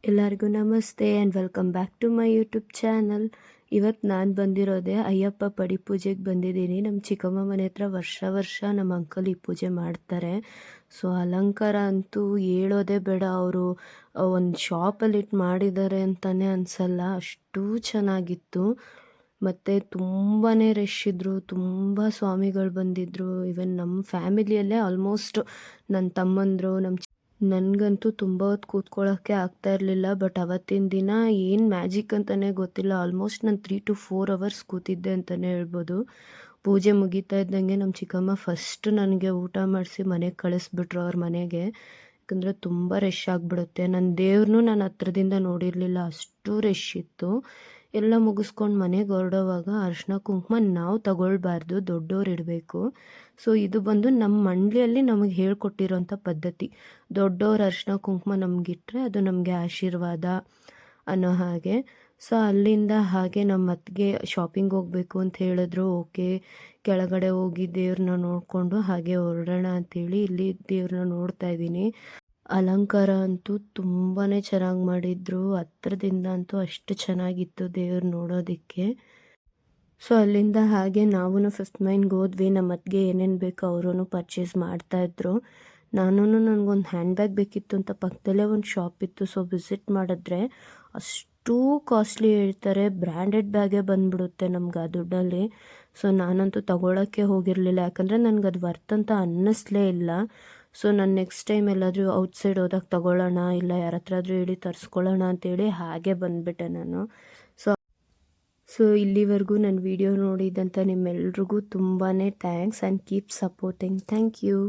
ಎಲ್ಲರಿಗೂ ನಮಸ್ತೆ and welcome back to my YouTube channel. ಇವತ್ತು ನಾನು ಬಂದಿರೋದೇ ಅಯ್ಯಪ್ಪ ಪಡಿ ಪೂಜೆಗೆ ಬಂದಿದ್ದೀನಿ. ನಮ್ಮ ಚಿಕ್ಕಮ್ಮ ಮನೆ ಹತ್ರ ವರ್ಷ ನಮ್ಮ ಅಂಕಲ್ ಈ ಪೂಜೆ ಮಾಡ್ತಾರೆ. ಸೊ ಅಲಂಕಾರ ಅಂತೂ ಹೇಳೋದೇ ಬೇಡ. ಅವರು ಒಂದು ಶಾಪಲ್ಲಿ ಇಟ್ಟು ಮಾಡಿದ್ದಾರೆ ಅಂತಲೇ ಅನಿಸಲ್ಲ, ಅಷ್ಟು ಚೆನ್ನಾಗಿತ್ತು. ಮತ್ತು ತುಂಬಾ ರಶ್ ಇದ್ದರು, ತುಂಬ ಸ್ವಾಮಿಗಳು ಬಂದಿದ್ದರು. ಈವನ್ ನಮ್ಮ ಫ್ಯಾಮಿಲಿಯಲ್ಲೇ ಆಲ್ಮೋಸ್ಟ್ ನನ್ನ ತಮ್ಮಂದರು, ನನಗಂತೂ ತುಂಬ ಹೊತ್ತು ಕೂತ್ಕೊಳ್ಳೋಕ್ಕೆ ಆಗ್ತಾ ಇರಲಿಲ್ಲ. ಬಟ್ ಅವತ್ತಿನ ದಿನ ಏನು ಮ್ಯಾಜಿಕ್ ಅಂತಲೇ ಗೊತ್ತಿಲ್ಲ, ಆಲ್ಮೋಸ್ಟ್ ನಾನು 3 to 4 ಅವರ್ಸ್ ಕೂತಿದ್ದೆ ಅಂತಲೇ ಹೇಳ್ಬೋದು. ಪೂಜೆ ಮುಗೀತಾ ಇದ್ದಂಗೆ ನಮ್ಮ ಚಿಕ್ಕಮ್ಮ ಫಸ್ಟ್ ನನಗೆ ಊಟ ಮಾಡಿಸಿ ಮನೆಗೆ ಕಳಿಸ್ಬಿಟ್ರು ಅವ್ರ ಮನೆಗೆ. ಯಾಕಂದರೆ ತುಂಬ ರಶ್ ಆಗಿಬಿಡುತ್ತೆ. ನನ್ನ ದೇವ್ರನ್ನೂ ನಾನು ಹತ್ರದಿಂದ ನೋಡಿರಲಿಲ್ಲ, ಅಷ್ಟು ರಶ್ ಇತ್ತು. ಎಲ್ಲ ಮುಗಿಸ್ಕೊಂಡು ಮನೆಗೆ ಹೊರಡೋವಾಗ ಅರಿಶಿನ ಕುಂಕುಮ ನಾವು ತಗೊಳ್ಬಾರ್ದು, ದೊಡ್ಡೋರು ಇಡಬೇಕು. ಸೊ ಇದು ಬಂದು ನಮ್ಮ ಮಂಡಳಿಯಲ್ಲಿ ನಮಗೆ ಹೇಳ್ಕೊಟ್ಟಿರೋಂಥ ಪದ್ಧತಿ. ದೊಡ್ಡವ್ರ ಅರಿಶಿನ ಕುಂಕುಮ ನಮಗಿಟ್ರೆ ಅದು ನಮಗೆ ಆಶೀರ್ವಾದ ಅನ್ನೋ ಹಾಗೆ. ಸೊ ಅಲ್ಲಿಂದ ಹಾಗೆ ನಮ್ಮ ಅತ್ತಿಗೆ ಶಾಪಿಂಗ್ ಹೋಗಬೇಕು ಅಂತ ಹೇಳಿದ್ರು. ಓಕೆ, ಕೆಳಗಡೆ ಹೋಗಿ ದೇವ್ರನ್ನ ನೋಡಿಕೊಂಡು ಹಾಗೆ ಹೊರಡೋಣ ಅಂಥೇಳಿ ಇಲ್ಲಿ ದೇವ್ರನ್ನ ನೋಡ್ತಾ ಇದ್ದೀನಿ. ಅಲಂಕಾರ ಅಂತೂ ತುಂಬಾ ಚೆನ್ನಾಗಿ ಮಾಡಿದ್ರು. ಹತ್ರದಿಂದ ಅಂತೂ ಅಷ್ಟು ಚೆನ್ನಾಗಿತ್ತು ದೇವ್ರು ನೋಡೋದಕ್ಕೆ. ಸೊ ಅಲ್ಲಿಂದ ಹಾಗೆ ನಾವು 5th ಮೈನ್ಗೆ ಹೋದ್ವಿ. ನಮ್ಮ ಅತ್ತಿಗೆ ಏನೇನು ಬೇಕೋ ಅವರೂ ಪರ್ಚೇಸ್ ಮಾಡ್ತಾಯಿದ್ರು. ನನಗೊಂದು ಹ್ಯಾಂಡ್ ಬ್ಯಾಗ್ ಬೇಕಿತ್ತು ಅಂತ ಪಕ್ಕದಲ್ಲೇ ಒಂದು ಶಾಪ್ ಇತ್ತು. ಸೊ ವಿಸಿಟ್ ಮಾಡಿದ್ರೆ ಅಷ್ಟು ಕಾಸ್ಟ್ಲಿ ಹೇಳ್ತಾರೆ. ಬ್ರ್ಯಾಂಡೆಡ್ ಬ್ಯಾಗೇ ಬಂದುಬಿಡುತ್ತೆ ನಮ್ಗೆ ಆ ದುಡ್ಡಲ್ಲಿ. ಸೊ ನಾನಂತೂ ತಗೊಳ್ಳೋಕ್ಕೆ ಹೋಗಿರಲಿಲ್ಲ, ಯಾಕಂದರೆ ನನಗದು ವರ್ತ್ ಅಂತ ಅನ್ನಿಸ್ಲೇ ಇಲ್ಲ. ಸೊ ನಾನು ನೆಕ್ಸ್ಟ್ ಟೈಮ್ ಎಲ್ಲಾದರೂ ಔಟ್ಸೈಡ್ ಹೋದಾಗ ತಗೊಳ್ಳೋಣ, ಇಲ್ಲ ಯಾರ ಹತ್ರ ಆದರೂ ಹೇಳಿ ತರಿಸ್ಕೊಳ್ಳೋಣ ಅಂತೇಳಿ ಹಾಗೆ ಬಂದುಬಿಟ್ಟೆ ನಾನು. ಸೊ ಇಲ್ಲಿವರೆಗೂ ನನ್ನ ವಿಡಿಯೋ ನೋಡಿದಂಥ ನಿಮ್ಮೆಲ್ರಿಗೂ ತುಂಬಾ thanks and keep supporting. Thank you.